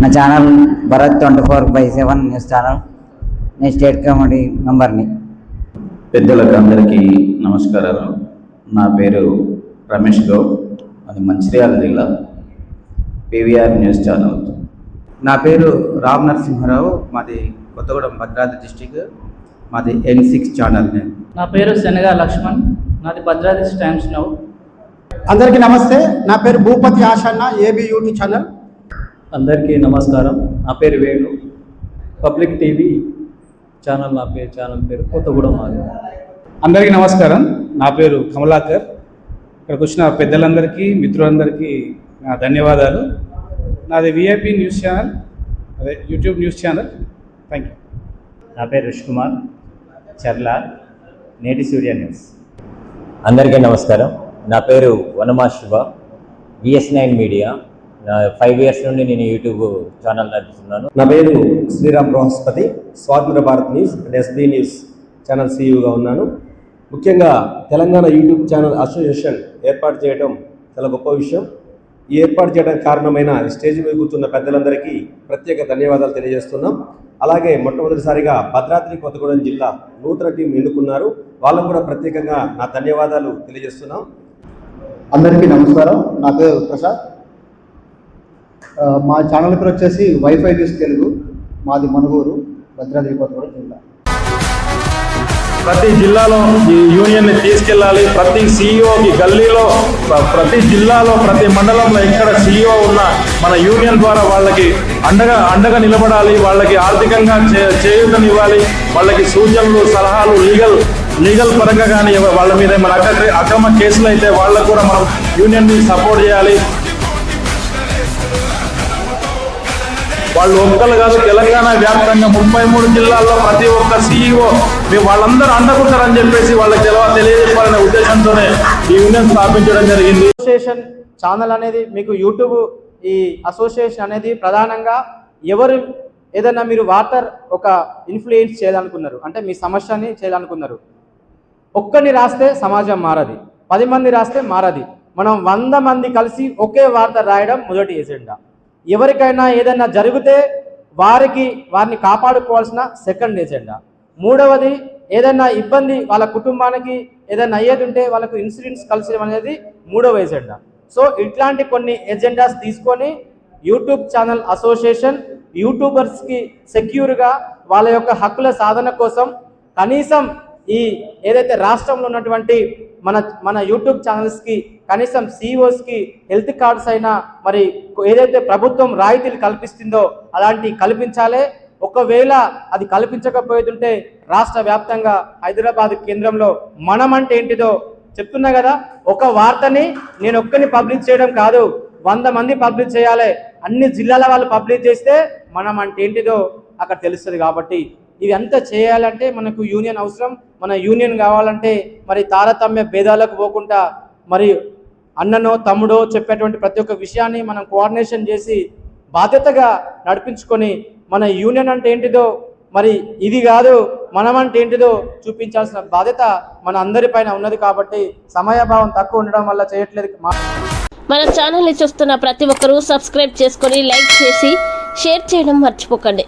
నా channel Bharat 24/7 news channel. నేను state committee మెంబర్ని. పెద్దలకు అందరికీ నమస్కారాలు. నా పేరు రమేష్ గౌడ్, అది మంచిర్యాల జిల్లా, పీవీఆర్ న్యూస్ ఛానల్. నా పేరు రామ్ నరసింహారావు, మాది కొత్తగూడెం భద్రాద్రి డిస్టిక్, మాది N6 ఛానల్. నా పేరు శనగా లక్ష్మణ్, నాది భద్రాద్రి టైమ్స్ నౌ. అందరికీ నమస్తే. నా పేరు Bhupathi Ashanna, AB YouTube channel. అందరికీ నమస్కారం. నా పేరు వేణు, పబ్లిక్ టీవీ ఛానల్. నా ఛానల్ పేరు కొత్తగూడెం మాది. అందరికీ నమస్కారం. నా పేరు కమలాకర్. ఇక్కడికి వచ్చిన పెద్దలందరికీ, మిత్రులందరికీ నా ధన్యవాదాలు. నాది విఐపి న్యూస్ ఛానల్, అదే YouTube news channel. Thank you. నా పేరు రుష్ కుమార్, చర్ల, నేటి సూర్య న్యూస్. అందరికీ నమస్కారం. నా పేరు వనమా శుభ, VS9 మీడియా. 5 years నుండి నేను యూట్యూబ్ ఛానల్ నడుపుతున్నాను. నా పేరు Sriram Brihaspati, Swatantra Bharat news and SB news channel CEOగా ఉన్నాను. ముఖ్యంగా తెలంగాణ యూట్యూబ్ ఛానల్ అసోసియేషన్ ఏర్పాటు చేయడం చాలా గొప్ప విషయం. ఈ ఏర్పాటు చేయడానికి కారణమైన స్టేజ్ మీద కూర్చున్న పెద్దలందరికీ ప్రత్యేక ధన్యవాదాలు తెలియజేస్తున్నాం. అలాగే మొట్టమొదటిసారిగా భద్రాద్రి కొత్తగూడెం జిల్లా నూతన టీం ఎన్నుకున్నారు, వాళ్ళకు కూడా ప్రత్యేకంగా నా ధన్యవాదాలు తెలియజేస్తున్నాం. అందరికీ నమస్కారం. నా పేరు ప్రసాద్. మా ఛానల్ పేరు వచ్చేసి వైఫై న్యూస్ తెలుగు. మాది మనుగూరు, భద్రాద్రి కొత్తగూడెం జిల్లా. ప్రతి జిల్లాలో ఈ యూనియన్ని తీసుకెళ్ళాలి. ప్రతి CEO గల్లీలో, ప్రతి జిల్లాలో, ప్రతి మండలంలో ఎక్కడ CEO ఉన్నా మన యూనియన్ ద్వారా వాళ్ళకి అండగా నిలబడాలి. వాళ్ళకి ఆర్థికంగా చేయూతనివ్వాలి. వాళ్ళకి సూచనలు, సలహాలు, లీగల్ పరంగా కానీ వాళ్ళ మీద మన అక్రమ కేసులు అయితే వాళ్ళకు కూడా మనం యూనియన్ని సపోర్ట్ చేయాలి. వాళ్ళు ఒక్కరు కాదు, తెలంగాణ వ్యాప్తంగా 33 జిల్లాల్లో ప్రతి ఒక్క CEO వాళ్ళందరూ అండకుంటారని చెప్పేసి వాళ్ళకి తెలియజెప్పాలనే ఉద్దేశంతోనే ఈ యూనియన్ స్థాపించడం జరిగింది. అసోసియేషన్ ఛానల్ అనేది మీకు యూట్యూబ్, ఈ అసోసియేషన్ అనేది ప్రధానంగా ఎవరు ఏదైనా మీరు ఒక ఇన్ఫ్లుయెన్స్ చేయాలనుకున్నారు అంటే మీ సమస్యని చేయాలనుకున్నారు, ఒక్కరిని రాస్తే సమాజం మారది, 10 మంది రాస్తే మారది. మనం 100 మంది కలిసి ఒకే వార్త రాయడం మొదటి ఎజెండా. ఎవరికైనా ఏదైనా జరిగితే వారిని కాపాడుకోవాల్సిన సెకండ్ ఎజెండా. మూడవది, ఏదైనా ఇబ్బంది వాళ్ళ కుటుంబానికి ఏదైనా అయ్యేది ఉంటే వాళ్ళకు ఇన్సూరెన్స్ కలిసి అనేది మూడవ ఎజెండా. సో ఇట్లాంటి కొన్ని ఎజెండాస్ తీసుకొని యూట్యూబ్ ఛానల్ అసోసియేషన్ యూట్యూబర్స్కి సెక్యూర్గా వాళ్ళ యొక్క హక్కుల సాధన కోసం కనీసం ఈ ఏదైతే రాష్ట్రంలో ఉన్నటువంటి మన యూట్యూబ్ ఛానల్స్కి కనీసం CEOస్కి హెల్త్ కార్డ్స్ అయినా మరి ఏదైతే ప్రభుత్వం రాయితీలు కల్పిస్తుందో అలాంటివి కల్పించాలి. ఒకవేళ అది కల్పించకపోతుంటే రాష్ట్ర వ్యాప్తంగా హైదరాబాద్ కేంద్రంలో మనం అంటే ఏంటిదో చెప్తున్నా కదా. ఒక వార్తని నేను ఒక్కని పబ్లిష్ చేయడం కాదు, 100 మంది పబ్లిష్ చేయాలి. అన్ని జిల్లాల వాళ్ళు పబ్లిష్ చేస్తే మనం అంటే ఏంటిదో అక్కడ తెలుస్తుంది. కాబట్టి ఇవి అంతా చేయాలంటే మనకు యూనియన్ అవసరం. మన యూనియన్ కావాలంటే మరి తారతమ్య భేదాలకు పోకుండా మరి అన్ననో తమ్ముడో చెప్పేటువంటి ప్రతి ఒక్క విషయాన్ని మనం కోఆర్డినేషన్ చేసి బాధ్యతగా నడిపించుకొని మన యూనియన్ అంటే ఏంటిదో మరి ఇది కాదు మనం అంటే ఏంటిదో చూపించాల్సిన బాధ్యత మన అందరిపైన ఉన్నది. కాబట్టి సమయాభావం తక్కువ ఉండడం వల్ల చేయట్లేదు. మన ఛానల్ని చూస్తున్న ప్రతి ఒక్కరూ సబ్స్క్రైబ్ చేసుకొని లైక్ చేసి షేర్ చేయడం మర్చిపోకండి.